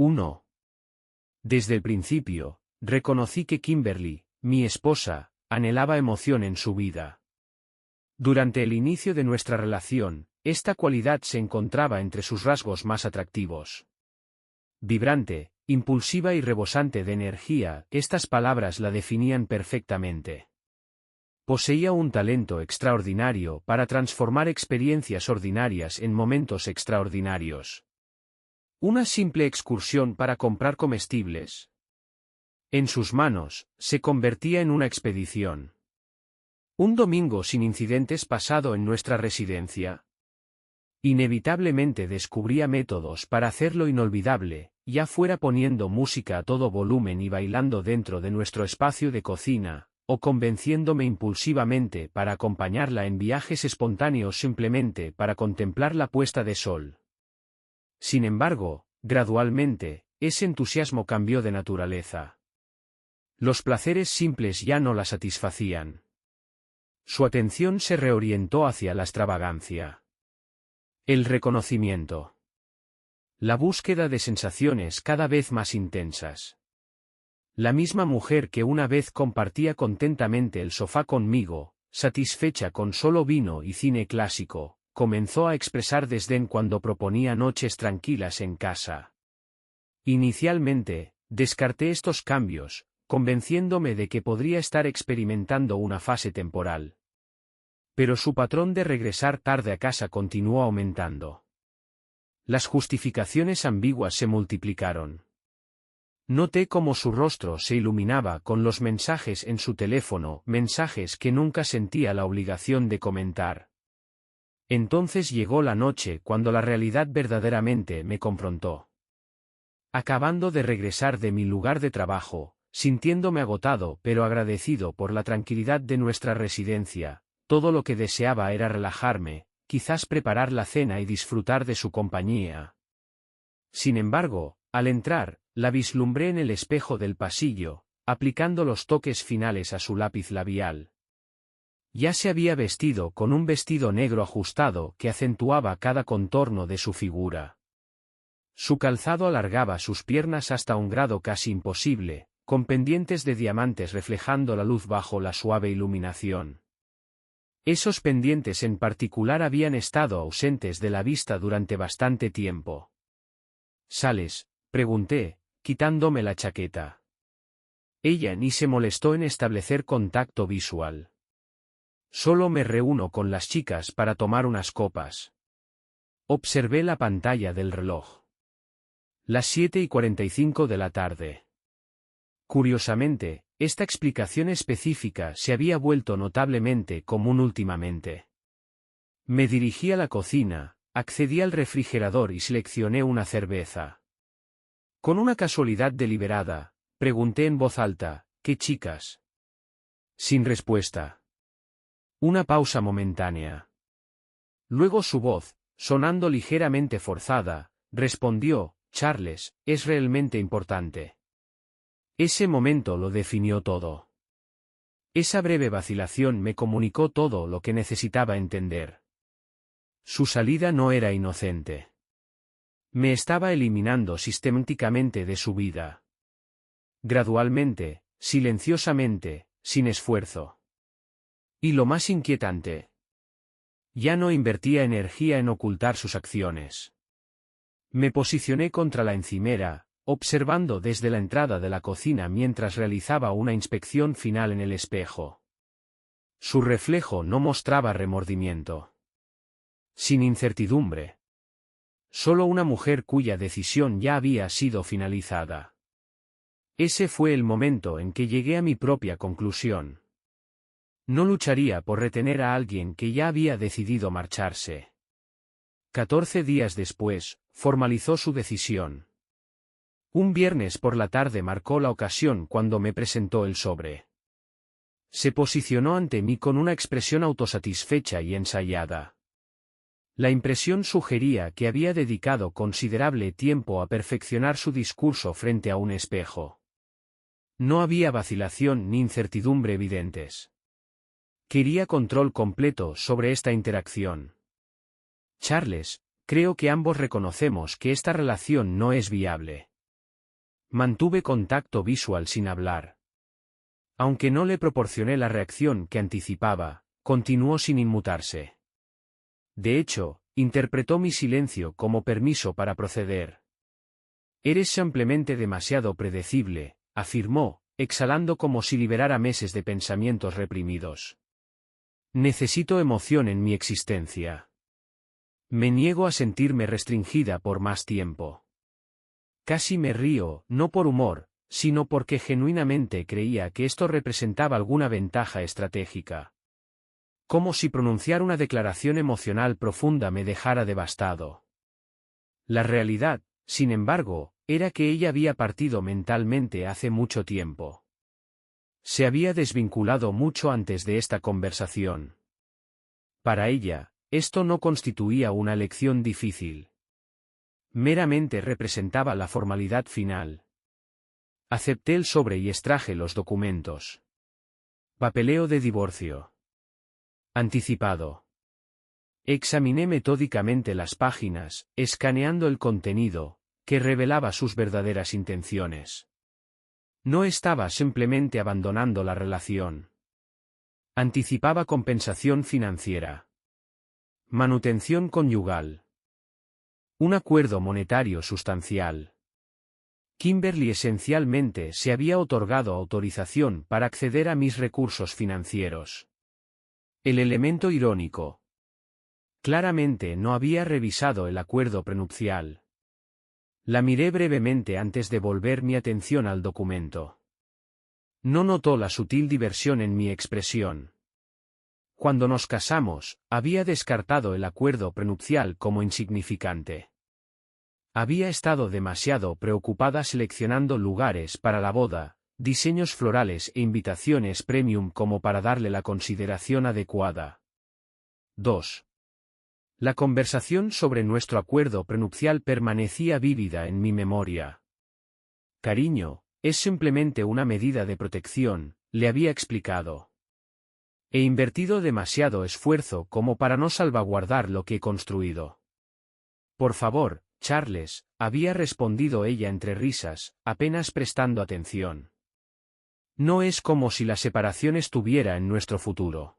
1. Desde el principio, reconocí que Kimberly, mi esposa, anhelaba emoción en su vida. Durante el inicio de nuestra relación, esta cualidad se encontraba entre sus rasgos más atractivos. Vibrante, impulsiva y rebosante de energía, estas palabras la definían perfectamente. Poseía un talento extraordinario para transformar experiencias ordinarias en momentos extraordinarios. Una simple excursión para comprar comestibles. En sus manos, se convertía en una expedición. Un domingo sin incidentes pasado en nuestra residencia. Inevitablemente descubría métodos para hacerlo inolvidable, ya fuera poniendo música a todo volumen y bailando dentro de nuestro espacio de cocina, o convenciéndome impulsivamente para acompañarla en viajes espontáneos simplemente para contemplar la puesta de sol. Sin embargo, gradualmente, ese entusiasmo cambió de naturaleza. Los placeres simples ya no la satisfacían. Su atención se reorientó hacia la extravagancia. El reconocimiento. La búsqueda de sensaciones cada vez más intensas. La misma mujer que una vez compartía contentamente el sofá conmigo, satisfecha con solo vino y cine clásico, comenzó a expresar desdén cuando proponía noches tranquilas en casa. Inicialmente, descarté estos cambios, convenciéndome de que podría estar experimentando una fase temporal. Pero su patrón de regresar tarde a casa continuó aumentando. Las justificaciones ambiguas se multiplicaron. Noté cómo su rostro se iluminaba con los mensajes en su teléfono, mensajes que nunca sentía la obligación de comentar. Entonces llegó la noche cuando la realidad verdaderamente me confrontó. Acabando de regresar de mi lugar de trabajo, sintiéndome agotado pero agradecido por la tranquilidad de nuestra residencia, todo lo que deseaba era relajarme, quizás preparar la cena y disfrutar de su compañía. Sin embargo, al entrar, la vislumbré en el espejo del pasillo, aplicando los toques finales a su lápiz labial. Ya se había vestido con un vestido negro ajustado que acentuaba cada contorno de su figura. Su calzado alargaba sus piernas hasta un grado casi imposible, con pendientes de diamantes reflejando la luz bajo la suave iluminación. Esos pendientes en particular habían estado ausentes de la vista durante bastante tiempo. ¿Sales?, pregunté, quitándome la chaqueta. Ella ni se molestó en establecer contacto visual. Solo me reúno con las chicas para tomar unas copas. Observé la pantalla del reloj. Las 7:45 de la tarde. Curiosamente, esta explicación específica se había vuelto notablemente común últimamente. Me dirigí a la cocina, accedí al refrigerador y seleccioné una cerveza. Con una casualidad deliberada, pregunté en voz alta, ¿qué chicas? Sin respuesta. Una pausa momentánea. Luego su voz, sonando ligeramente forzada, respondió, Charles, es realmente importante. Ese momento lo definió todo. Esa breve vacilación me comunicó todo lo que necesitaba entender. Su salida no era inocente. Me estaba eliminando sistemáticamente de su vida. Gradualmente, silenciosamente, sin esfuerzo. Y lo más inquietante. Ya no invertía energía en ocultar sus acciones. Me posicioné contra la encimera, observando desde la entrada de la cocina mientras realizaba una inspección final en el espejo. Su reflejo no mostraba remordimiento. Sin incertidumbre. Solo una mujer cuya decisión ya había sido finalizada. Ese fue el momento en que llegué a mi propia conclusión. No lucharía por retener a alguien que ya había decidido marcharse. 14 días después, formalizó su decisión. Un viernes por la tarde marcó la ocasión cuando me presentó el sobre. Se posicionó ante mí con una expresión autosatisfecha y ensayada. La impresión sugería que había dedicado considerable tiempo a perfeccionar su discurso frente a un espejo. No había vacilación ni incertidumbre evidentes. Quería control completo sobre esta interacción. Charles, creo que ambos reconocemos que esta relación no es viable. Mantuve contacto visual sin hablar. Aunque no le proporcioné la reacción que anticipaba, continuó sin inmutarse. De hecho, interpretó mi silencio como permiso para proceder. Eres simplemente demasiado predecible, afirmó, exhalando como si liberara meses de pensamientos reprimidos. Necesito emoción en mi existencia. Me niego a sentirme restringida por más tiempo. Casi me río, no por humor, sino porque genuinamente creía que esto representaba alguna ventaja estratégica. Como si pronunciar una declaración emocional profunda me dejara devastado. La realidad, sin embargo, era que ella había partido mentalmente hace mucho tiempo. Se había desvinculado mucho antes de esta conversación. Para ella, esto no constituía una elección difícil. Meramente representaba la formalidad final. Acepté el sobre y extraje los documentos. Papeleo de divorcio. Anticipado. Examiné metódicamente las páginas, escaneando el contenido, que revelaba sus verdaderas intenciones. No estaba simplemente abandonando la relación. Anticipaba compensación financiera. Manutención conyugal. Un acuerdo monetario sustancial. Kimberly esencialmente se había otorgado autorización para acceder a mis recursos financieros. El elemento irónico. Claramente no había revisado el acuerdo prenupcial. La miré brevemente antes de volver mi atención al documento. No notó la sutil diversión en mi expresión. Cuando nos casamos, había descartado el acuerdo prenupcial como insignificante. Había estado demasiado preocupada seleccionando lugares para la boda, diseños florales e invitaciones premium como para darle la consideración adecuada. 2. La conversación sobre nuestro acuerdo prenupcial permanecía vívida en mi memoria. Cariño, es simplemente una medida de protección, le había explicado. He invertido demasiado esfuerzo como para no salvaguardar lo que he construido. Por favor, Charles, había respondido ella entre risas, apenas prestando atención. No es como si la separación estuviera en nuestro futuro.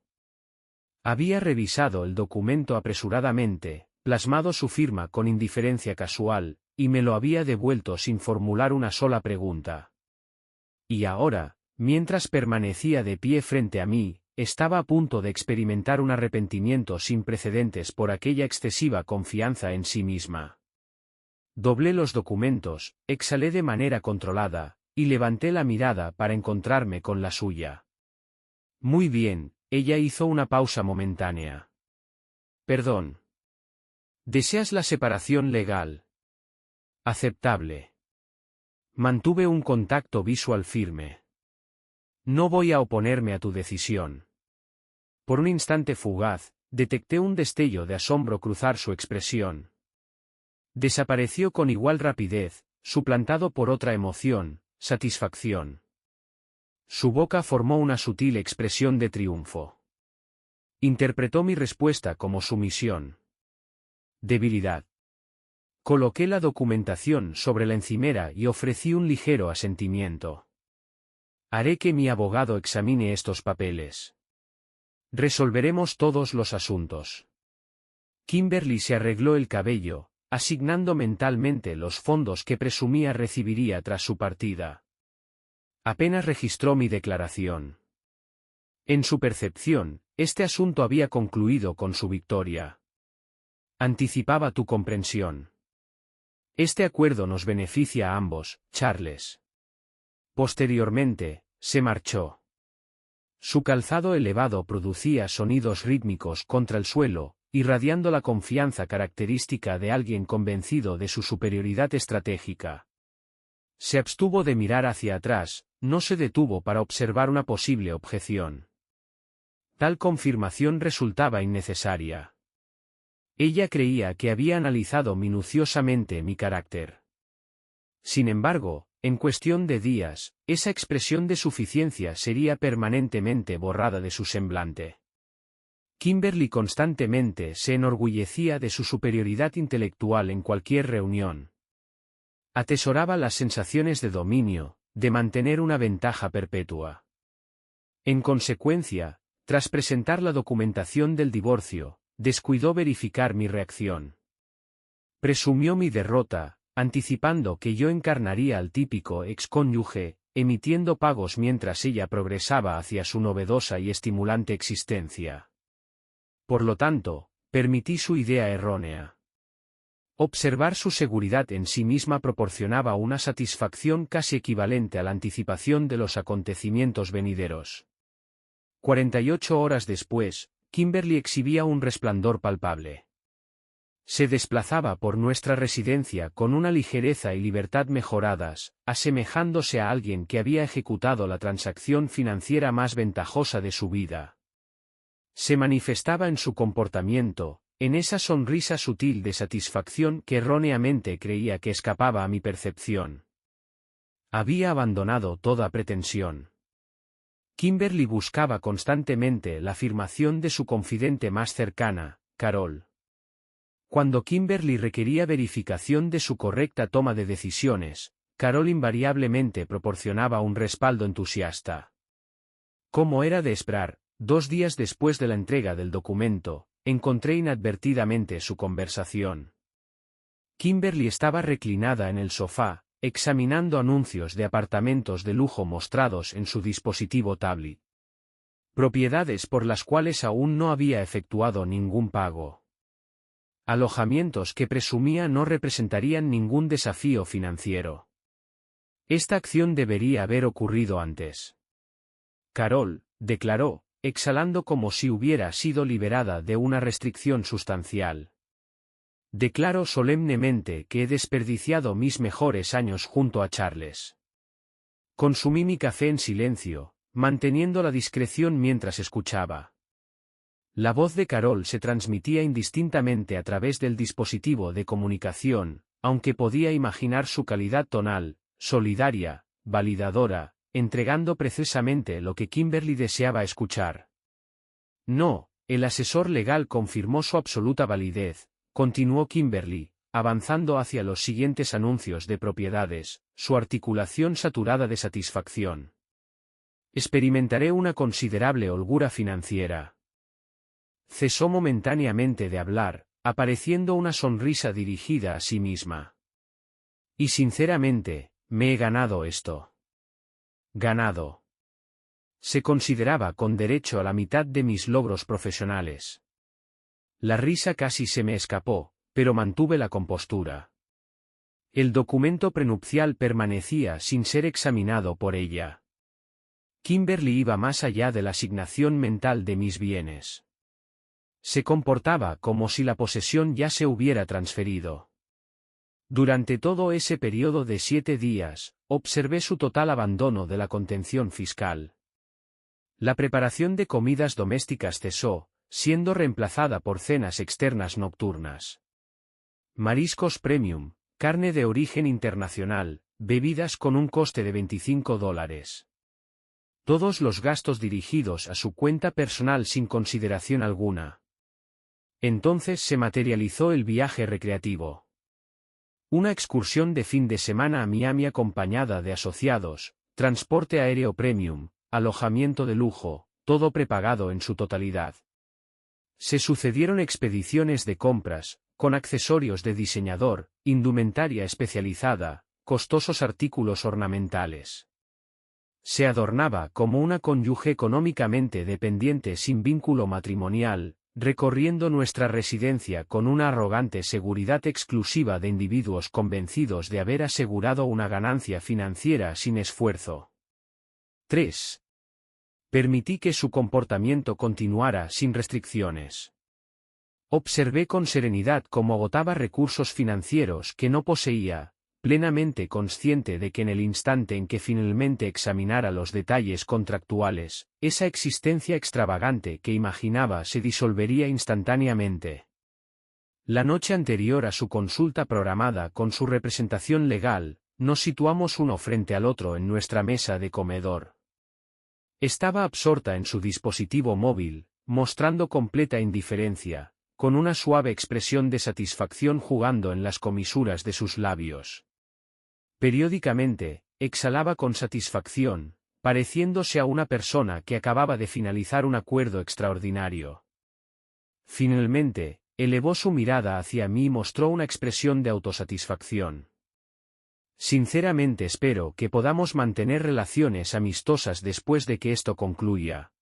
Había revisado el documento apresuradamente, plasmado su firma con indiferencia casual, y me lo había devuelto sin formular una sola pregunta. Y ahora, mientras permanecía de pie frente a mí, estaba a punto de experimentar un arrepentimiento sin precedentes por aquella excesiva confianza en sí misma. Doblé los documentos, exhalé de manera controlada, y levanté la mirada para encontrarme con la suya. Muy bien, ella hizo una pausa momentánea. Perdón. ¿Deseas la separación legal? Aceptable. Mantuve un contacto visual firme. No voy a oponerme a tu decisión. Por un instante fugaz, detecté un destello de asombro cruzar su expresión. Desapareció con igual rapidez, suplantado por otra emoción, satisfacción. Su boca formó una sutil expresión de triunfo. Interpretó mi respuesta como sumisión. Debilidad. Coloqué la documentación sobre la encimera y ofrecí un ligero asentimiento. Haré que mi abogado examine estos papeles. Resolveremos todos los asuntos. Kimberly se arregló el cabello, asignando mentalmente los fondos que presumía recibiría tras su partida. Apenas registró mi declaración. En su percepción, este asunto había concluido con su victoria. Anticipaba tu comprensión. Este acuerdo nos beneficia a ambos, Charles. Posteriormente, se marchó. Su calzado elevado producía sonidos rítmicos contra el suelo, irradiando la confianza característica de alguien convencido de su superioridad estratégica. Se abstuvo de mirar hacia atrás, no se detuvo para observar una posible objeción. Tal confirmación resultaba innecesaria. Ella creía que había analizado minuciosamente mi carácter. Sin embargo, en cuestión de días, esa expresión de suficiencia sería permanentemente borrada de su semblante. Kimberly constantemente se enorgullecía de su superioridad intelectual en cualquier reunión. Atesoraba las sensaciones de dominio, de mantener una ventaja perpetua. En consecuencia, tras presentar la documentación del divorcio, descuidó verificar mi reacción. Presumió mi derrota, anticipando que yo encarnaría al típico excónyuge, emitiendo pagos mientras ella progresaba hacia su novedosa y estimulante existencia. Por lo tanto, permití su idea errónea. Observar su seguridad en sí misma proporcionaba una satisfacción casi equivalente a la anticipación de los acontecimientos venideros. 48 horas después, Kimberly exhibía un resplandor palpable. Se desplazaba por nuestra residencia con una ligereza y libertad mejoradas, asemejándose a alguien que había ejecutado la transacción financiera más ventajosa de su vida. Se manifestaba en su comportamiento, en esa sonrisa sutil de satisfacción que erróneamente creía que escapaba a mi percepción. Había abandonado toda pretensión. Kimberly buscaba constantemente la afirmación de su confidente más cercana, Carol. Cuando Kimberly requería verificación de su correcta toma de decisiones, Carol invariablemente proporcionaba un respaldo entusiasta. Como era de esperar, 2 días después de la entrega del documento, encontré inadvertidamente su conversación. Kimberly estaba reclinada en el sofá, examinando anuncios de apartamentos de lujo mostrados en su dispositivo tablet. Propiedades por las cuales aún no había efectuado ningún pago. Alojamientos que presumía no representarían ningún desafío financiero. Esta acción debería haber ocurrido antes. Carol, declaró, exhalando como si hubiera sido liberada de una restricción sustancial. Declaro solemnemente que he desperdiciado mis mejores años junto a Charles. Consumí mi café en silencio, manteniendo la discreción mientras escuchaba. La voz de Carol se transmitía indistintamente a través del dispositivo de comunicación, aunque podía imaginar su calidad tonal, solidaria, validadora, entregando precisamente lo que Kimberly deseaba escuchar. No, el asesor legal confirmó su absoluta validez, continuó Kimberly, avanzando hacia los siguientes anuncios de propiedades, su articulación saturada de satisfacción. Experimentaré una considerable holgura financiera. Cesó momentáneamente de hablar, apareciendo una sonrisa dirigida a sí misma. Y sinceramente, me he ganado esto. Ganado. Se consideraba con derecho a la mitad de mis logros profesionales. La risa casi se me escapó, pero mantuve la compostura. El documento prenupcial permanecía sin ser examinado por ella. Kimberly iba más allá de la asignación mental de mis bienes. Se comportaba como si la posesión ya se hubiera transferido. Durante todo ese periodo de 7 días, observé su total abandono de la contención fiscal. La preparación de comidas domésticas cesó, siendo reemplazada por cenas externas nocturnas. Mariscos premium, carne de origen internacional, bebidas con un coste de $25. Todos los gastos dirigidos a su cuenta personal sin consideración alguna. Entonces se materializó el viaje recreativo. Una excursión de fin de semana a Miami acompañada de asociados, transporte aéreo premium, alojamiento de lujo, todo prepagado en su totalidad. Se sucedieron expediciones de compras, con accesorios de diseñador, indumentaria especializada, costosos artículos ornamentales. Se adornaba como una cónyuge económicamente dependiente sin vínculo matrimonial, recorriendo nuestra residencia con una arrogante seguridad exclusiva de individuos convencidos de haber asegurado una ganancia financiera sin esfuerzo. 3. Permití que su comportamiento continuara sin restricciones. Observé con serenidad cómo agotaba recursos financieros que no poseía, plenamente consciente de que en el instante en que finalmente examinara los detalles contractuales, esa existencia extravagante que imaginaba se disolvería instantáneamente. La noche anterior a su consulta programada con su representación legal, nos situamos uno frente al otro en nuestra mesa de comedor. Estaba absorta en su dispositivo móvil, mostrando completa indiferencia, con una suave expresión de satisfacción jugando en las comisuras de sus labios. Periódicamente, exhalaba con satisfacción, pareciéndose a una persona que acababa de finalizar un acuerdo extraordinario. Finalmente, elevó su mirada hacia mí y mostró una expresión de autosatisfacción. Sinceramente espero que podamos mantener relaciones amistosas después de que esto concluya.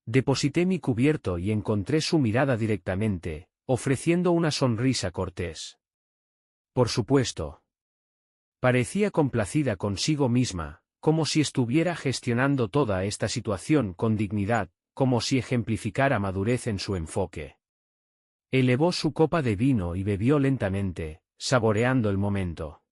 Deposité mi cubierto y encontré su mirada directamente, ofreciendo una sonrisa cortés. Por supuesto. Parecía complacida consigo misma, como si estuviera gestionando toda esta situación con dignidad, como si ejemplificara madurez en su enfoque. Elevó su copa de vino y bebió lentamente, saboreando el momento.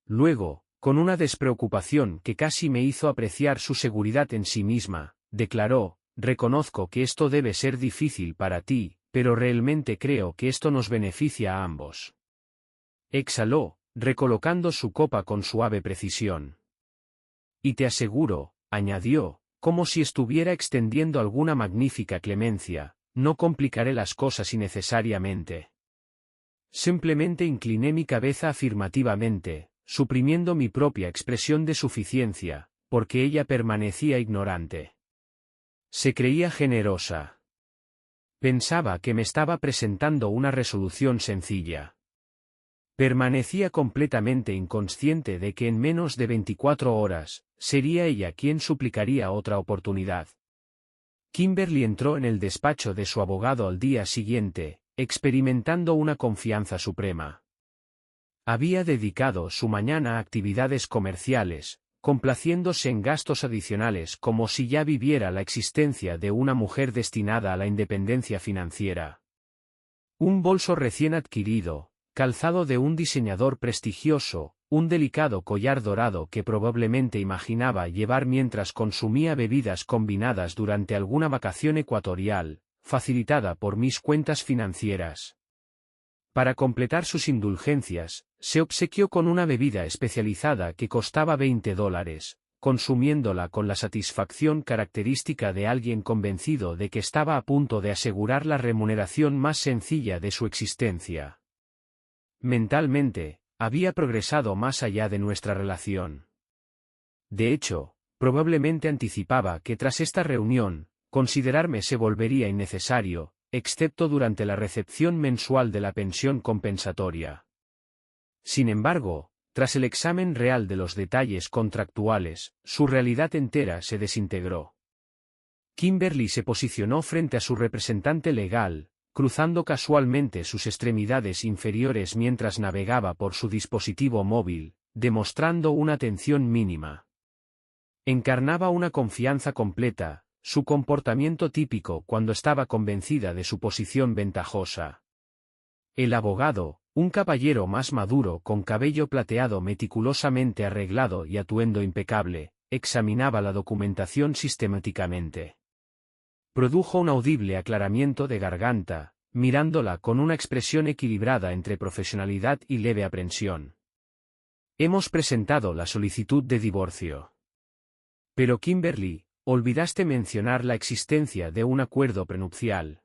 Luego, con una despreocupación que casi me hizo apreciar su seguridad en sí misma, declaró: reconozco que esto debe ser difícil para ti, pero realmente creo que esto nos beneficia a ambos. Exhaló, recolocando su copa con suave precisión. Y te aseguro, añadió, como si estuviera extendiendo alguna magnífica clemencia, no complicaré las cosas innecesariamente. Simplemente incliné mi cabeza afirmativamente, suprimiendo mi propia expresión de suficiencia, porque ella permanecía ignorante. Se creía generosa. Pensaba que me estaba presentando una resolución sencilla. Permanecía completamente inconsciente de que en menos de 24 horas, sería ella quien suplicaría otra oportunidad. Kimberly entró en el despacho de su abogado al día siguiente, experimentando una confianza suprema. Había dedicado su mañana a actividades comerciales, complaciéndose en gastos adicionales como si ya viviera la existencia de una mujer destinada a la independencia financiera. Un bolso recién adquirido, calzado de un diseñador prestigioso, un delicado collar dorado que probablemente imaginaba llevar mientras consumía bebidas combinadas durante alguna vacación ecuatorial, facilitada por mis cuentas financieras. Para completar sus indulgencias, se obsequió con una bebida especializada que costaba $20, consumiéndola con la satisfacción característica de alguien convencido de que estaba a punto de asegurar la remuneración más sencilla de su existencia. Mentalmente, había progresado más allá de nuestra relación. De hecho, probablemente anticipaba que tras esta reunión, considerarme se volvería innecesario, excepto durante la recepción mensual de la pensión compensatoria. Sin embargo, tras el examen real de los detalles contractuales, su realidad entera se desintegró. Kimberly se posicionó frente a su representante legal, cruzando casualmente sus extremidades inferiores mientras navegaba por su dispositivo móvil, demostrando una atención mínima. Encarnaba una confianza completa, su comportamiento típico cuando estaba convencida de su posición ventajosa. El abogado, un caballero más maduro con cabello plateado meticulosamente arreglado y atuendo impecable, examinaba la documentación sistemáticamente. Produjo un audible aclaramiento de garganta, mirándola con una expresión equilibrada entre profesionalidad y leve aprensión. Hemos presentado la solicitud de divorcio. Pero Kimberly, olvidaste mencionar la existencia de un acuerdo prenupcial.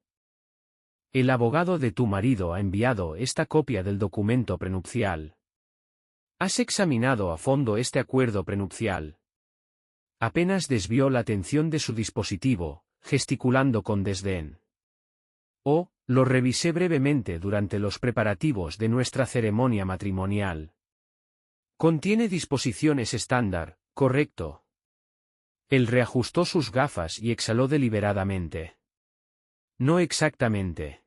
El abogado de tu marido ha enviado esta copia del documento prenupcial. ¿Has examinado a fondo este acuerdo prenupcial? Apenas desvió la atención de su dispositivo, gesticulando con desdén. Oh, lo revisé brevemente durante los preparativos de nuestra ceremonia matrimonial. Contiene disposiciones estándar, correcto. Él reajustó sus gafas y exhaló deliberadamente. No exactamente.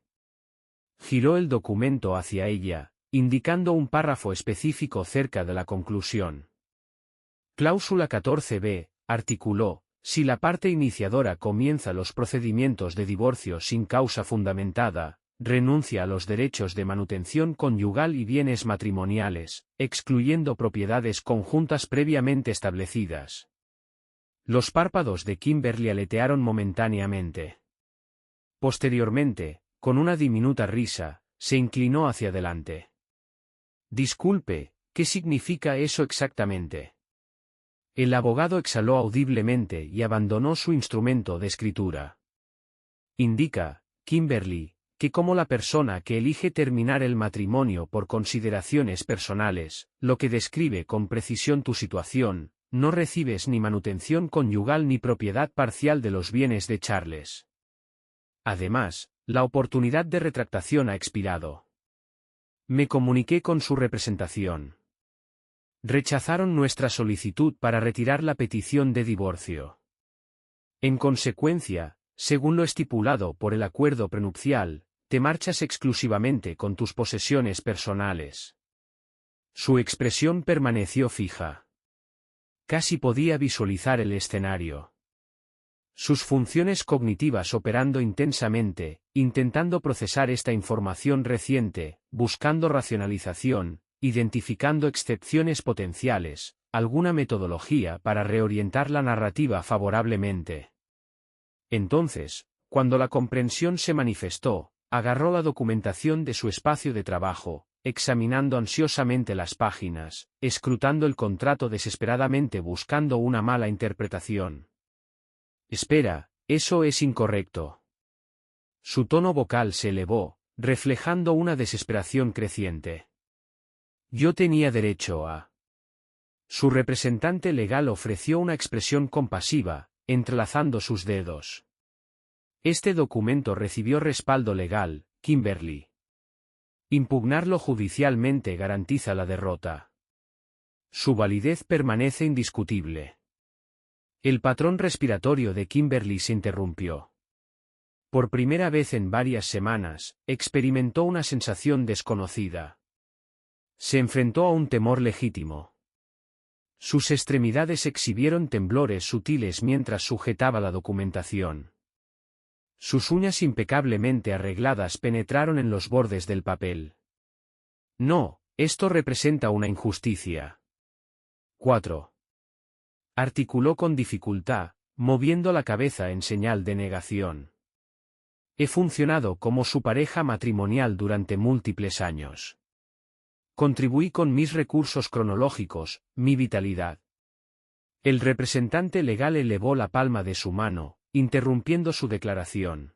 Giró el documento hacia ella, indicando un párrafo específico cerca de la conclusión. Cláusula 14b, articuló, si la parte iniciadora comienza los procedimientos de divorcio sin causa fundamentada, renuncia a los derechos de manutención conyugal y bienes matrimoniales, excluyendo propiedades conjuntas previamente establecidas. Los párpados de Kimberly aletearon momentáneamente. Posteriormente, con una diminuta risa, se inclinó hacia adelante. Disculpe, ¿qué significa eso exactamente? El abogado exhaló audiblemente y abandonó su instrumento de escritura. Indica, Kimberly, que como la persona que elige terminar el matrimonio por consideraciones personales, lo que describe con precisión tu situación, no recibes ni manutención conyugal ni propiedad parcial de los bienes de Charles. Además, la oportunidad de retractación ha expirado. Me comuniqué con su representación. Rechazaron nuestra solicitud para retirar la petición de divorcio. En consecuencia, según lo estipulado por el acuerdo prenupcial, te marchas exclusivamente con tus posesiones personales. Su expresión permaneció fija. Casi podía visualizar el escenario. Sus funciones cognitivas operando intensamente, intentando procesar esta información reciente, buscando racionalización, identificando excepciones potenciales, alguna metodología para reorientar la narrativa favorablemente. Entonces, cuando la comprensión se manifestó, agarró la documentación de su espacio de trabajo, examinando ansiosamente las páginas, escrutando el contrato desesperadamente buscando una mala interpretación. Espera, eso es incorrecto. Su tono vocal se elevó, reflejando una desesperación creciente. Yo tenía derecho a... Su representante legal ofreció una expresión compasiva, entrelazando sus dedos. Este documento recibió respaldo legal, Kimberly. Impugnarlo judicialmente garantiza la derrota. Su validez permanece indiscutible. El patrón respiratorio de Kimberly se interrumpió. Por primera vez en varias semanas, experimentó una sensación desconocida. Se enfrentó a un temor legítimo. Sus extremidades exhibieron temblores sutiles mientras sujetaba la documentación. Sus uñas impecablemente arregladas penetraron en los bordes del papel. No, esto representa una injusticia. 4. Articuló con dificultad, moviendo la cabeza en señal de negación. He funcionado como su pareja matrimonial durante múltiples años. Contribuí con mis recursos cronológicos, mi vitalidad. El representante legal elevó la palma de su mano, interrumpiendo su declaración.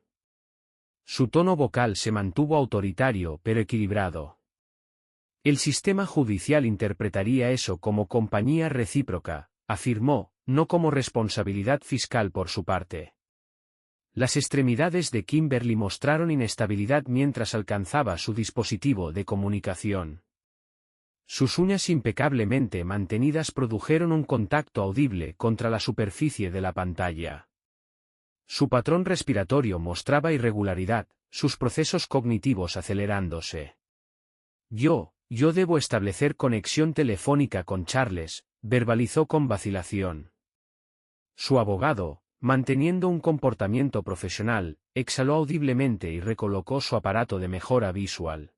Su tono vocal se mantuvo autoritario pero equilibrado. El sistema judicial interpretaría eso como compañía recíproca, afirmó, no como responsabilidad fiscal por su parte. Las extremidades de Kimberly mostraron inestabilidad mientras alcanzaba su dispositivo de comunicación. Sus uñas impecablemente mantenidas produjeron un contacto audible contra la superficie de la pantalla. Su patrón respiratorio mostraba irregularidad, sus procesos cognitivos acelerándose. Yo debo establecer conexión telefónica con Charles, verbalizó con vacilación. Su abogado, manteniendo un comportamiento profesional, exhaló audiblemente y recolocó su aparato de mejora visual.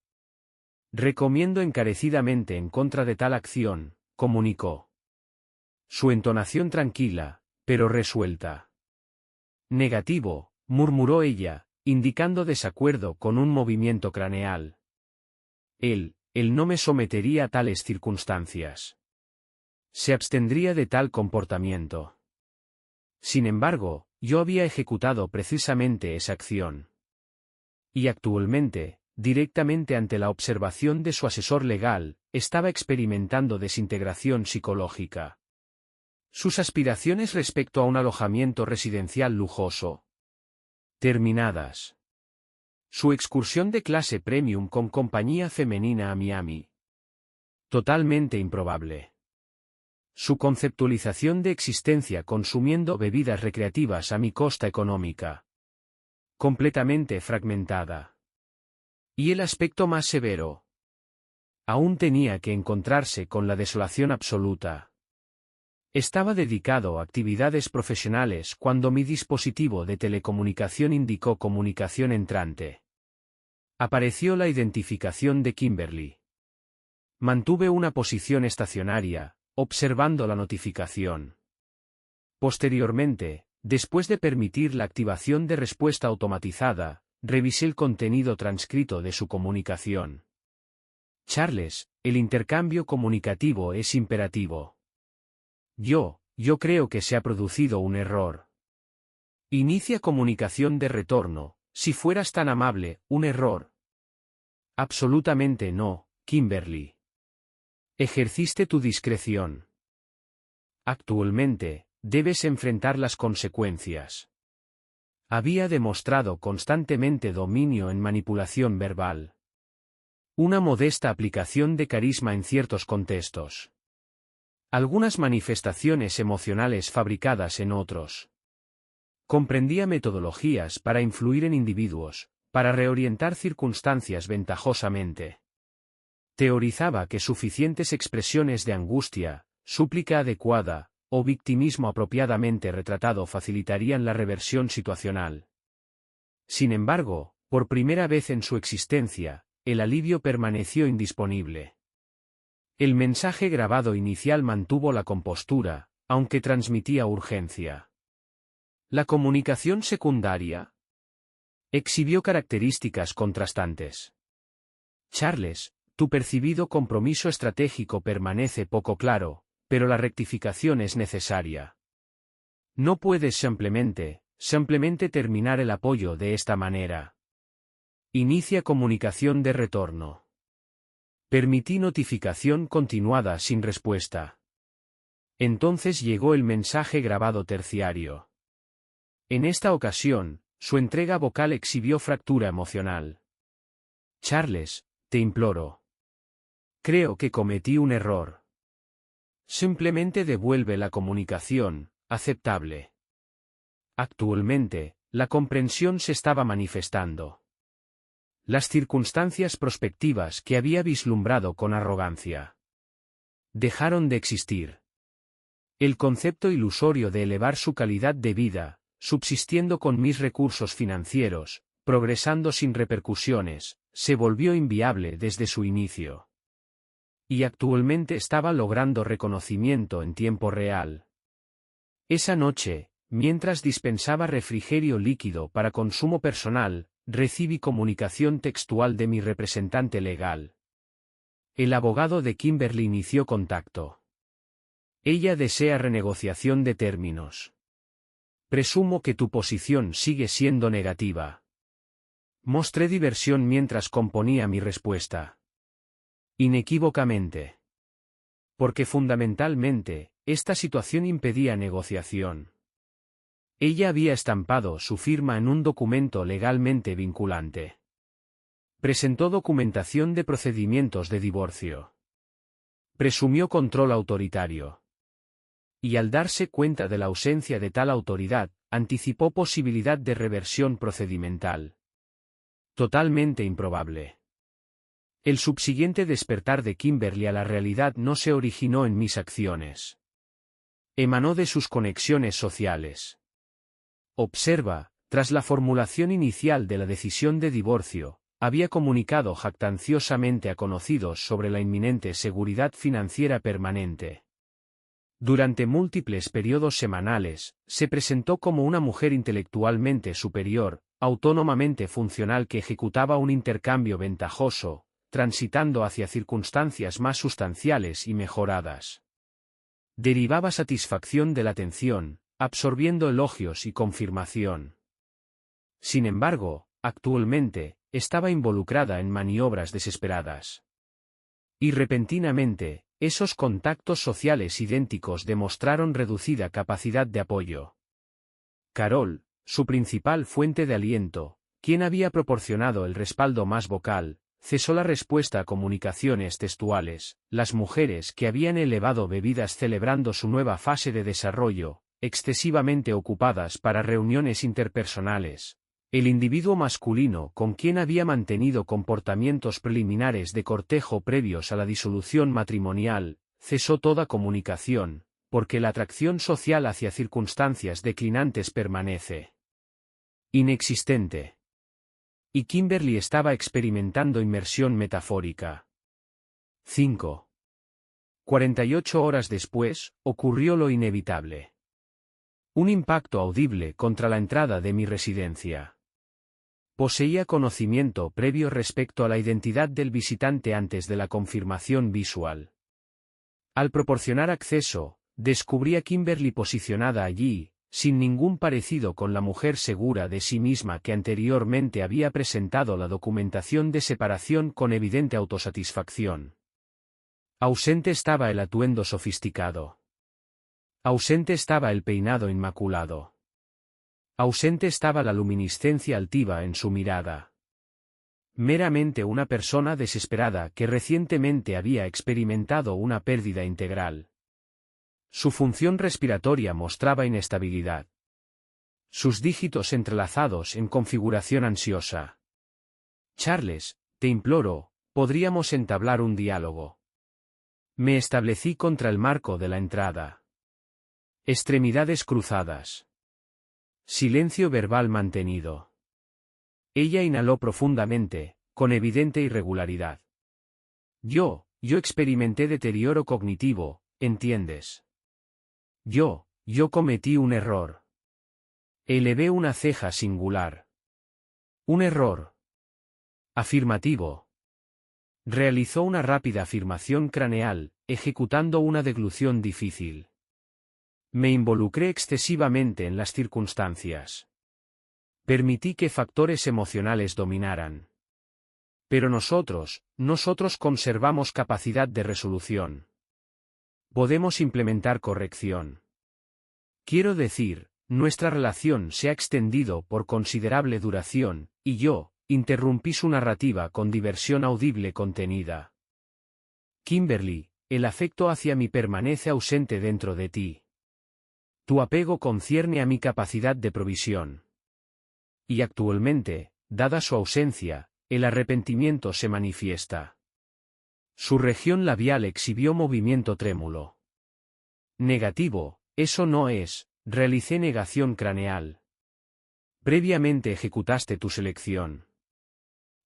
Recomiendo encarecidamente en contra de tal acción, comunicó. Su entonación tranquila, pero resuelta. Negativo, murmuró ella, indicando desacuerdo con un movimiento craneal. Él no me sometería a tales circunstancias. Se abstendría de tal comportamiento. Sin embargo, yo había ejecutado precisamente esa acción. Y actualmente, directamente ante la observación de su asesor legal, estaba experimentando desintegración psicológica. Sus aspiraciones respecto a un alojamiento residencial lujoso. Terminadas. Su excursión de clase premium con compañía femenina a Miami. Totalmente improbable. Su conceptualización de existencia consumiendo bebidas recreativas a mi costa económica. Completamente fragmentada. Y el aspecto más severo. Aún tenía que encontrarse con la desolación absoluta. Estaba dedicado a actividades profesionales cuando mi dispositivo de telecomunicación indicó comunicación entrante. Apareció la identificación de Kimberly. Mantuve una posición estacionaria, observando la notificación. Posteriormente, después de permitir la activación de respuesta automatizada, revisé el contenido transcrito de su comunicación. Charles, el intercambio comunicativo es imperativo. Yo creo que se ha producido un error. Inicia comunicación de retorno, Si fueras tan amable, un error. Absolutamente no, Kimberly. Ejerciste tu discreción. Actualmente, debes enfrentar las consecuencias. Había demostrado constantemente dominio en manipulación verbal. Una modesta aplicación de carisma en ciertos contextos. Algunas manifestaciones emocionales fabricadas en otros. Comprendía metodologías para influir en individuos, para reorientar circunstancias ventajosamente. Teorizaba que suficientes expresiones de angustia, súplica adecuada, o victimismo apropiadamente retratado facilitarían la reversión situacional. Sin embargo, por primera vez en su existencia, el alivio permaneció indisponible. El mensaje grabado inicial mantuvo la compostura, aunque transmitía urgencia. La comunicación secundaria exhibió características contrastantes. Charles, tu percibido compromiso estratégico permanece poco claro, pero la rectificación es necesaria. No puedes simplemente terminar el apoyo de esta manera. Inicia comunicación de retorno. Permití notificación continuada sin respuesta. Entonces llegó el mensaje grabado terciario. En esta ocasión, su entrega vocal exhibió fractura emocional. Charles, te imploro. Creo que cometí un error. Simplemente devuelve la comunicación, aceptable. Actualmente, la comprensión se estaba manifestando. Las circunstancias prospectivas que había vislumbrado con arrogancia dejaron de existir. El concepto ilusorio de elevar su calidad de vida, subsistiendo con mis recursos financieros, progresando sin repercusiones, se volvió inviable desde su inicio. Y actualmente estaba logrando reconocimiento en tiempo real. Esa noche, mientras dispensaba refrigerio líquido para consumo personal, recibí comunicación textual de mi representante legal. El abogado de Kimberly inició contacto. Ella desea renegociación de términos. Presumo que tu posición sigue siendo negativa. Mostré diversión mientras componía mi respuesta. Inequívocamente. Porque fundamentalmente, esta situación impedía negociación. Ella había estampado su firma en un documento legalmente vinculante. Presentó documentación de procedimientos de divorcio. Presumió control autoritario. Y al darse cuenta de la ausencia de tal autoridad, anticipó posibilidad de reversión procedimental. Totalmente improbable. El subsiguiente despertar de Kimberly a la realidad no se originó en mis acciones. Emanó de sus conexiones sociales. Observa, tras la formulación inicial de la decisión de divorcio, había comunicado jactanciosamente a conocidos sobre la inminente seguridad financiera permanente. Durante múltiples periodos semanales, se presentó como una mujer intelectualmente superior, autónomamente funcional que ejecutaba un intercambio ventajoso, transitando hacia circunstancias más sustanciales y mejoradas. Derivaba satisfacción de la atención, absorbiendo elogios y confirmación. Sin embargo, actualmente, estaba involucrada en maniobras desesperadas. Y repentinamente, esos contactos sociales idénticos demostraron reducida capacidad de apoyo. Carol, su principal fuente de aliento, quien había proporcionado el respaldo más vocal, cesó la respuesta a comunicaciones textuales. Las mujeres que habían elevado bebidas celebrando su nueva fase de desarrollo, excesivamente ocupadas para reuniones interpersonales. El individuo masculino con quien había mantenido comportamientos preliminares de cortejo previos a la disolución matrimonial, cesó toda comunicación, porque la atracción social hacia circunstancias declinantes permanece inexistente. Y Kimberly estaba experimentando inmersión metafórica. 5. 48 horas después, ocurrió lo inevitable. Un impacto audible contra la entrada de mi residencia. Poseía conocimiento previo respecto a la identidad del visitante antes de la confirmación visual. Al proporcionar acceso, descubrí a Kimberly posicionada allí, sin ningún parecido con la mujer segura de sí misma que anteriormente había presentado la documentación de separación con evidente autosatisfacción. Ausente estaba el atuendo sofisticado. Ausente estaba el peinado inmaculado. Ausente estaba la luminiscencia altiva en su mirada. Meramente una persona desesperada que recientemente había experimentado una pérdida integral. Su función respiratoria mostraba inestabilidad. Sus dígitos entrelazados en configuración ansiosa. Charles, te imploro, podríamos entablar un diálogo. Me establecí contra el marco de la entrada. Extremidades cruzadas. Silencio verbal mantenido. Ella inhaló profundamente, con evidente irregularidad. Yo experimenté deterioro cognitivo, ¿entiendes? Yo cometí un error. Elevé una ceja singular. Un error. Afirmativo. Realizó una rápida afirmación craneal, ejecutando una deglución difícil. Me involucré excesivamente en las circunstancias. Permití que factores emocionales dominaran. Pero nosotros conservamos capacidad de resolución. Podemos implementar corrección. Quiero decir, nuestra relación se ha extendido por considerable duración, y yo interrumpí su narrativa con diversión audible contenida. Kimberly, el afecto hacia mí permanece ausente dentro de ti. Tu apego concierne a mi capacidad de provisión. Y actualmente, dada su ausencia, el arrepentimiento se manifiesta. Su región labial exhibió movimiento trémulo. Negativo, eso no es, realicé negación craneal. Previamente ejecutaste tu selección.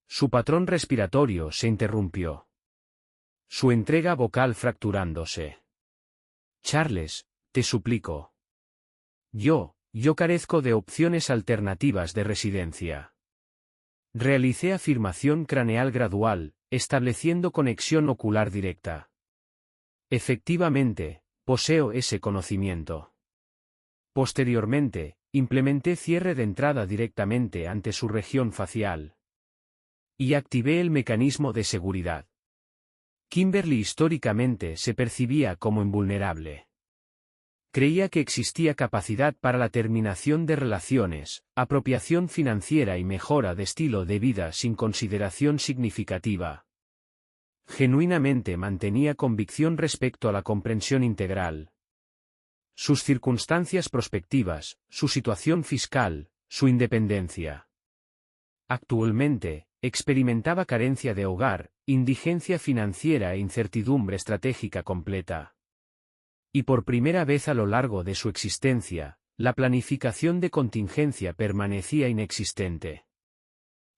Su patrón respiratorio se interrumpió. Su entrega vocal fracturándose. Charles, te suplico. Yo carezco de opciones alternativas de residencia. Realicé afirmación craneal gradual, estableciendo conexión ocular directa. Efectivamente, poseo ese conocimiento. Posteriormente, implementé cierre de entrada directamente ante su región facial. Y activé el mecanismo de seguridad. Kimberly históricamente se percibía como invulnerable. Creía que existía capacidad para la terminación de relaciones, apropiación financiera y mejora de estilo de vida sin consideración significativa. Genuinamente mantenía convicción respecto a la comprensión integral. Sus circunstancias prospectivas, su situación fiscal, su independencia. Actualmente, experimentaba carencia de hogar, indigencia financiera e incertidumbre estratégica completa. Y por primera vez a lo largo de su existencia, la planificación de contingencia permanecía inexistente.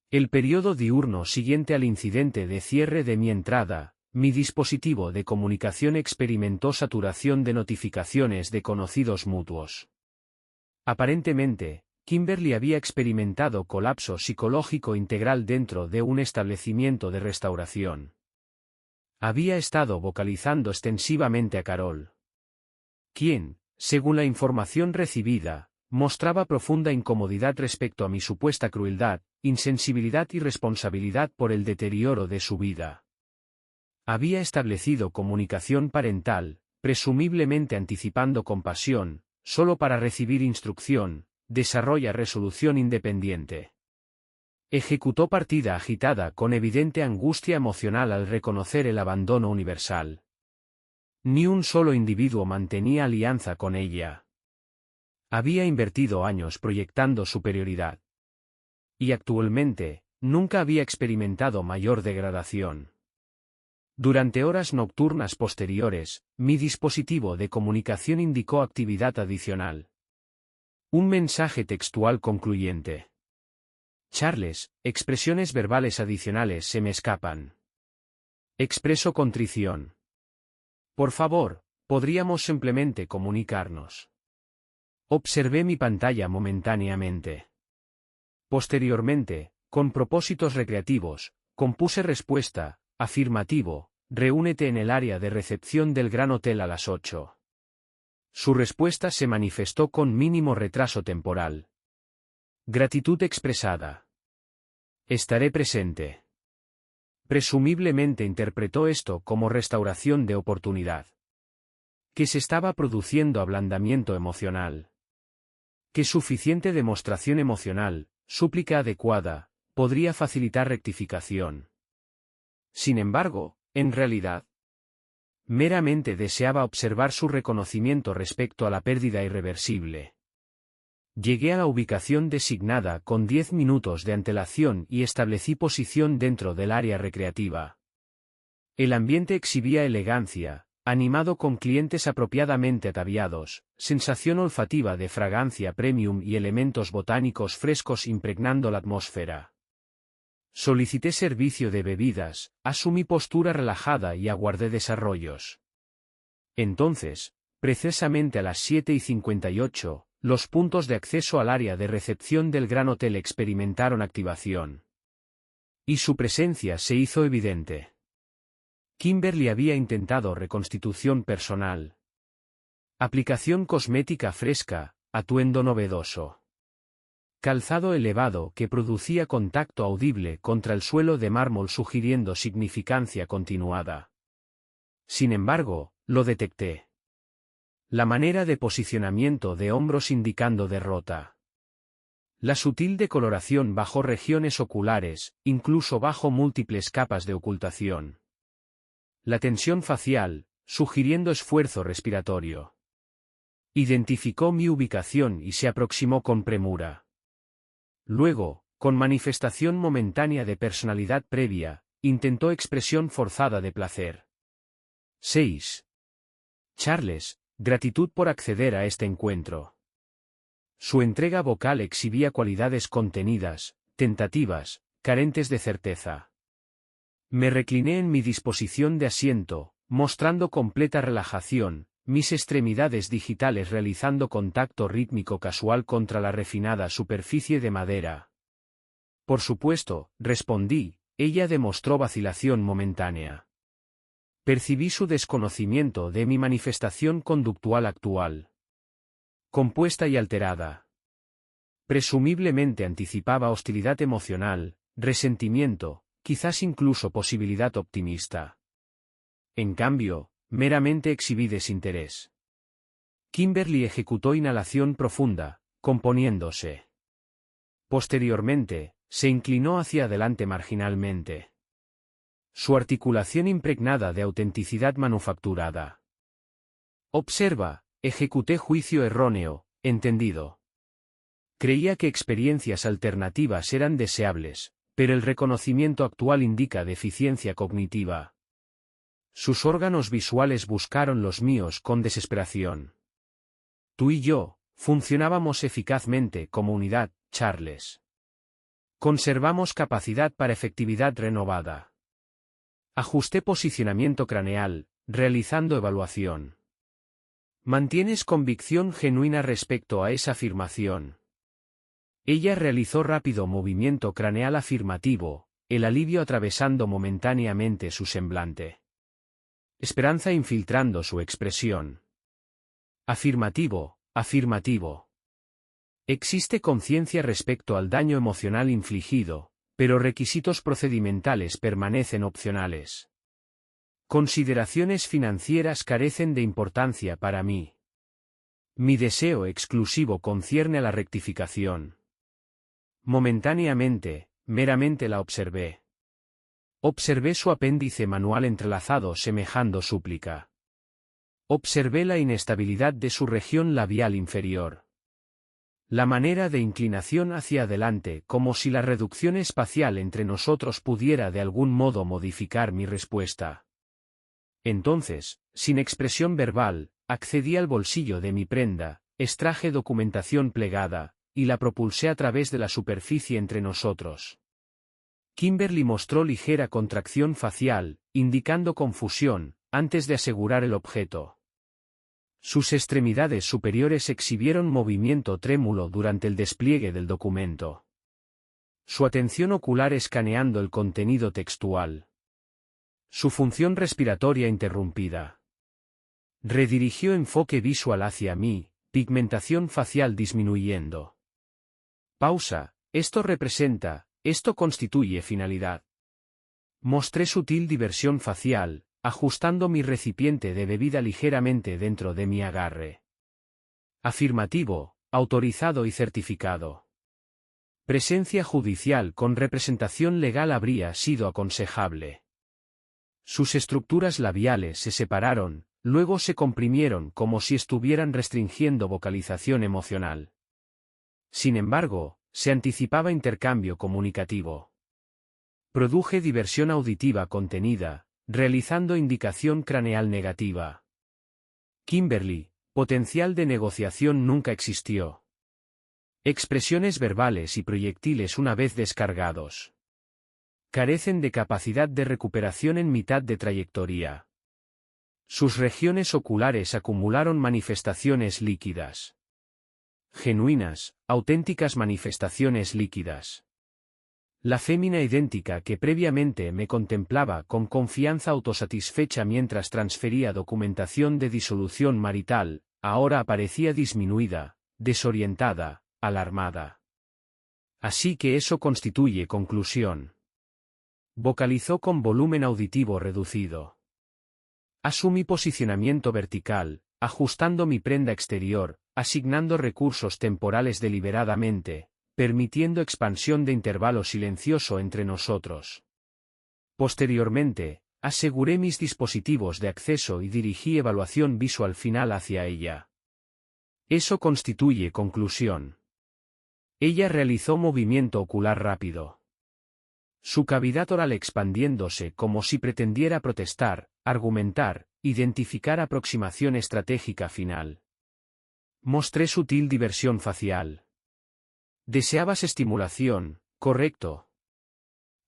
El periodo diurno siguiente al incidente de cierre de mi entrada, mi dispositivo de comunicación experimentó saturación de notificaciones de conocidos mutuos. Aparentemente, Kimberly había experimentado colapso psicológico integral dentro de un establecimiento de restauración. Había estado vocalizando extensivamente a Carol, quien, según la información recibida, mostraba profunda incomodidad respecto a mi supuesta crueldad, insensibilidad y responsabilidad por el deterioro de su vida. Había establecido comunicación parental, presumiblemente anticipando compasión, solo para recibir instrucción, desarrolla resolución independiente. Ejecutó partida agitada con evidente angustia emocional al reconocer el abandono universal. Ni un solo individuo mantenía alianza con ella. Había invertido años proyectando superioridad. Y actualmente, nunca había experimentado mayor degradación. Durante horas nocturnas posteriores, mi dispositivo de comunicación indicó actividad adicional. Un mensaje textual concluyente. Charles, expresiones verbales adicionales se me escapan. Expreso contrición. Por favor, podríamos simplemente comunicarnos. Observé mi pantalla momentáneamente. Posteriormente, con propósitos recreativos, compuse respuesta, afirmativo, reúnete en el área de recepción del Gran Hotel a las 8. Su respuesta se manifestó con mínimo retraso temporal. Gratitud expresada. Estaré presente. Presumiblemente interpretó esto como restauración de oportunidad. Que se estaba produciendo ablandamiento emocional. Que suficiente demostración emocional, súplica adecuada, podría facilitar rectificación. Sin embargo, en realidad, meramente deseaba observar su reconocimiento respecto a la pérdida irreversible. Llegué a la ubicación designada con 10 minutos de antelación y establecí posición dentro del área recreativa. El ambiente exhibía elegancia, animado con clientes apropiadamente ataviados, sensación olfativa de fragancia premium y elementos botánicos frescos impregnando la atmósfera. Solicité servicio de bebidas, asumí postura relajada y aguardé desarrollos. Entonces, precisamente a las 7:58, los puntos de acceso al área de recepción del Gran Hotel experimentaron activación. Y su presencia se hizo evidente. Kimberly había intentado reconstitución personal. Aplicación cosmética fresca, atuendo novedoso. Calzado elevado que producía contacto audible contra el suelo de mármol sugiriendo significancia continuada. Sin embargo, lo detecté. La manera de posicionamiento de hombros indicando derrota. La sutil decoloración bajo regiones oculares, incluso bajo múltiples capas de ocultación. La tensión facial, sugiriendo esfuerzo respiratorio. Identificó mi ubicación y se aproximó con premura. Luego, con manifestación momentánea de personalidad previa, intentó expresión forzada de placer. 6. Charles, gratitud por acceder a este encuentro. Su entrega vocal exhibía cualidades contenidas, tentativas, carentes de certeza. Me recliné en mi disposición de asiento, mostrando completa relajación, mis extremidades digitales realizando contacto rítmico casual contra la refinada superficie de madera. Por supuesto, respondí, ella demostró vacilación momentánea. Percibí su desconocimiento de mi manifestación conductual actual. Compuesta y alterada. Presumiblemente anticipaba hostilidad emocional, resentimiento, quizás incluso posibilidad optimista. En cambio, meramente exhibí desinterés. Kimberly ejecutó inhalación profunda, componiéndose. Posteriormente, se inclinó hacia adelante marginalmente. Su articulación impregnada de autenticidad manufacturada. Observa, ejecuté juicio erróneo, entendido. Creía que experiencias alternativas eran deseables, pero el reconocimiento actual indica deficiencia cognitiva. Sus órganos visuales buscaron los míos con desesperación. Tú y yo, funcionábamos eficazmente como unidad, Charles. Conservamos capacidad para efectividad renovada. Ajusté posicionamiento craneal, realizando evaluación. ¿Mantienes convicción genuina respecto a esa afirmación? Ella realizó rápido movimiento craneal afirmativo, el alivio atravesando momentáneamente su semblante. Esperanza infiltrando su expresión. Afirmativo, afirmativo. Existe conciencia respecto al daño emocional infligido, pero requisitos procedimentales permanecen opcionales. Consideraciones financieras carecen de importancia para mí. Mi deseo exclusivo concierne a la rectificación. Momentáneamente, meramente la observé. Observé su apéndice manual entrelazado semejando súplica. Observé la inestabilidad de su región labial inferior. La manera de inclinación hacia adelante como si la reducción espacial entre nosotros pudiera de algún modo modificar mi respuesta. Entonces, sin expresión verbal, accedí al bolsillo de mi prenda, extraje documentación plegada, y la propulsé a través de la superficie entre nosotros. Kimberly mostró ligera contracción facial, indicando confusión, antes de asegurar el objeto. Sus extremidades superiores exhibieron movimiento trémulo durante el despliegue del documento. Su atención ocular escaneando el contenido textual. Su función respiratoria interrumpida. Redirigió enfoque visual hacia mí, pigmentación facial disminuyendo. Pausa, esto constituye finalidad. Mostré sutil diversión facial, ajustando mi recipiente de bebida ligeramente dentro de mi agarre. Afirmativo, autorizado y certificado. Presencia judicial con representación legal habría sido aconsejable. Sus estructuras labiales se separaron, luego se comprimieron como si estuvieran restringiendo vocalización emocional. Sin embargo, se anticipaba intercambio comunicativo. Produje diversión auditiva contenida, realizando indicación craneal negativa. Kimberly, potencial de negociación nunca existió. Expresiones verbales y proyectiles una vez descargados carecen de capacidad de recuperación en mitad de trayectoria. Sus regiones oculares acumularon manifestaciones líquidas. Genuinas, auténticas manifestaciones líquidas. La fémina idéntica que previamente me contemplaba con confianza autosatisfecha mientras transfería documentación de disolución marital, ahora aparecía disminuida, desorientada, alarmada. Así que eso constituye conclusión. Vocalizó con volumen auditivo reducido. Asumí posicionamiento vertical, ajustando mi prenda exterior, asignando recursos temporales deliberadamente, permitiendo expansión de intervalo silencioso entre nosotros. Posteriormente, aseguré mis dispositivos de acceso y dirigí evaluación visual final hacia ella. Eso constituye conclusión. Ella realizó movimiento ocular rápido. Su cavidad oral expandiéndose como si pretendiera protestar, argumentar, identificar aproximación estratégica final. Mostré sutil diversión facial. Deseabas estimulación, correcto.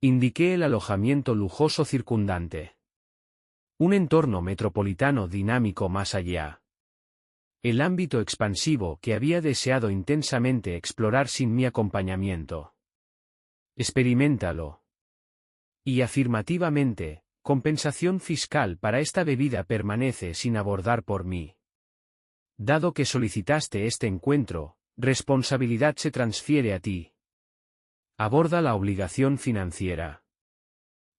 Indiqué el alojamiento lujoso circundante. Un entorno metropolitano dinámico más allá. El ámbito expansivo que había deseado intensamente explorar sin mi acompañamiento. Experiméntalo. Y afirmativamente, compensación fiscal para esta bebida permanece sin abordar por mí. Dado que solicitaste este encuentro, responsabilidad se transfiere a ti. Aborda la obligación financiera.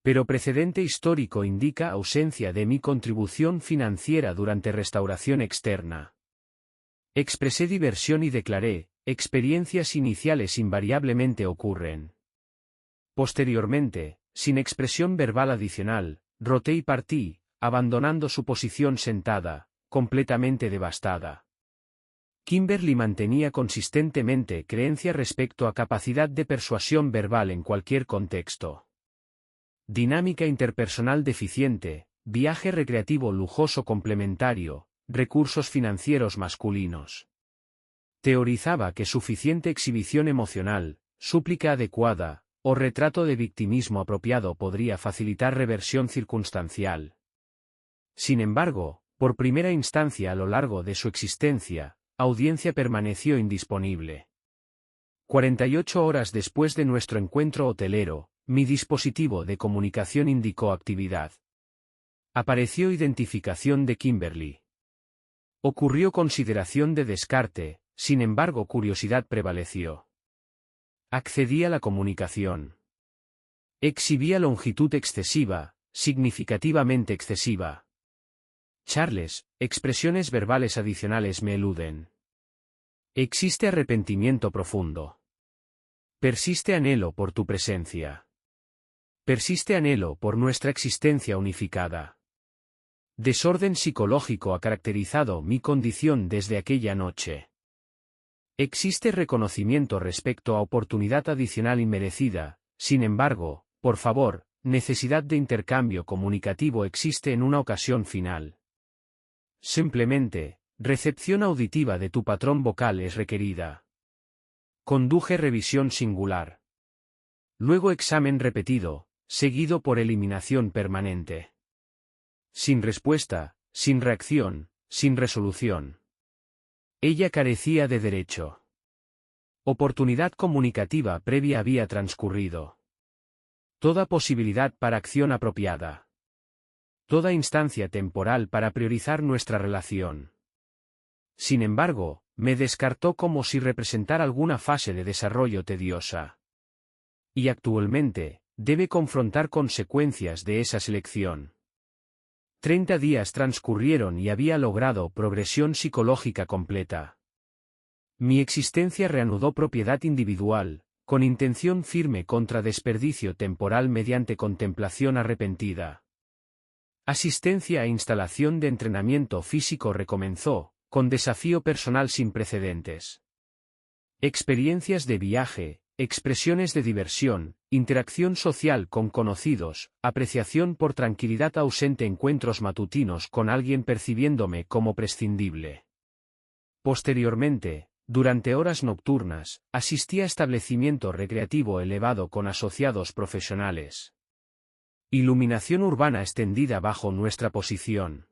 Pero precedente histórico indica ausencia de mi contribución financiera durante restauración externa. Expresé diversión y declaré, experiencias iniciales invariablemente ocurren. Posteriormente, sin expresión verbal adicional, roté y partí, abandonando su posición sentada, completamente devastada. Kimberly mantenía consistentemente creencia respecto a capacidad de persuasión verbal en cualquier contexto. Dinámica interpersonal deficiente, viaje recreativo lujoso complementario, recursos financieros masculinos. Teorizaba que suficiente exhibición emocional, súplica adecuada, o retrato de victimismo apropiado podría facilitar reversión circunstancial. Sin embargo, por primera instancia a lo largo de su existencia, audiencia permaneció indisponible. 48 horas después de nuestro encuentro hotelero, mi dispositivo de comunicación indicó actividad. Apareció identificación de Kimberly. Ocurrió consideración de descarte, sin embargo curiosidad prevaleció. Accedí a la comunicación. Exhibía longitud excesiva, significativamente excesiva. Charles, expresiones verbales adicionales me eluden. Existe arrepentimiento profundo. Persiste anhelo por tu presencia. Persiste anhelo por nuestra existencia unificada. Desorden psicológico ha caracterizado mi condición desde aquella noche. Existe reconocimiento respecto a oportunidad adicional inmerecida, sin embargo, por favor, necesidad de intercambio comunicativo existe en una ocasión final. Simplemente, recepción auditiva de tu patrón vocal es requerida. Conduje revisión singular. Luego examen repetido, seguido por eliminación permanente. Sin respuesta, sin reacción, sin resolución. Ella carecía de derecho. Oportunidad comunicativa previa había transcurrido. Toda posibilidad para acción apropiada. toda instancia temporal para priorizar nuestra relación. Sin embargo, me descartó como si representara alguna fase de desarrollo tediosa. Y actualmente, debe confrontar consecuencias de esa selección. 30 días transcurrieron y había logrado progresión psicológica completa. Mi existencia reanudó propiedad individual, con intención firme contra desperdicio temporal mediante contemplación arrepentida. Asistencia e instalación de entrenamiento físico recomenzó, con desafío personal sin precedentes. Experiencias de viaje, expresiones de diversión, interacción social con conocidos, apreciación por tranquilidad ausente, encuentros matutinos con alguien percibiéndome como prescindible. Posteriormente, durante horas nocturnas, asistí a establecimiento recreativo elevado con asociados profesionales. Iluminación urbana extendida bajo nuestra posición.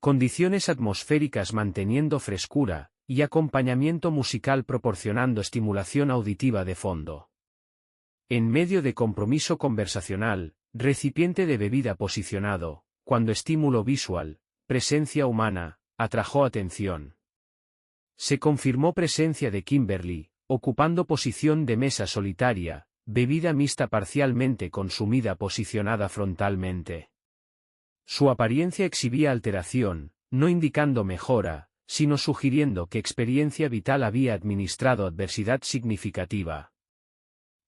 Condiciones atmosféricas manteniendo frescura, y acompañamiento musical proporcionando estimulación auditiva de fondo. En medio de compromiso conversacional, recipiente de bebida posicionado, cuando estímulo visual, presencia humana, atrajo atención. Se confirmó presencia de Kimberly, ocupando posición de mesa solitaria, bebida mixta parcialmente consumida posicionada frontalmente. Su apariencia exhibía alteración, no indicando mejora, sino sugiriendo que experiencia vital había administrado adversidad significativa.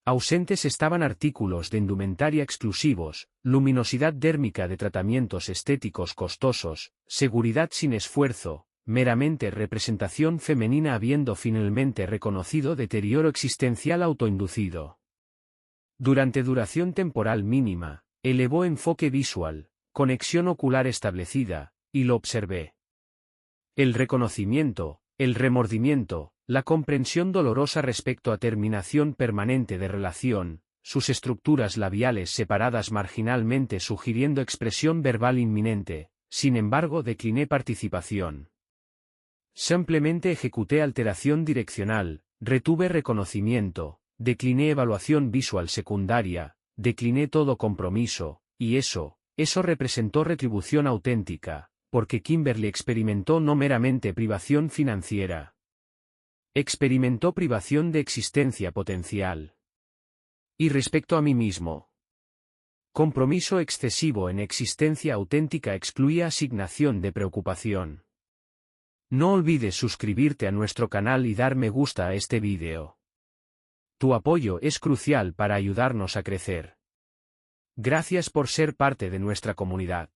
Ausentes estaban artículos de indumentaria exclusivos, luminosidad dérmica de tratamientos estéticos costosos, seguridad sin esfuerzo, meramente representación femenina habiendo finalmente reconocido deterioro existencial autoinducido. Durante duración temporal mínima, elevó enfoque visual, conexión ocular establecida, y lo observé. El reconocimiento, el remordimiento, la comprensión dolorosa respecto a terminación permanente de relación, sus estructuras labiales separadas marginalmente sugiriendo expresión verbal inminente, sin embargo decliné participación. Simplemente ejecuté alteración direccional, retuve reconocimiento, decliné evaluación visual secundaria, decliné todo compromiso, y eso representó retribución auténtica. Porque Kimberly experimentó no meramente privación financiera. Experimentó privación de existencia potencial. Y respecto a mí mismo. Compromiso excesivo en existencia auténtica excluía asignación de preocupación. No olvides suscribirte a nuestro canal y dar me gusta a este vídeo. Tu apoyo es crucial para ayudarnos a crecer. Gracias por ser parte de nuestra comunidad.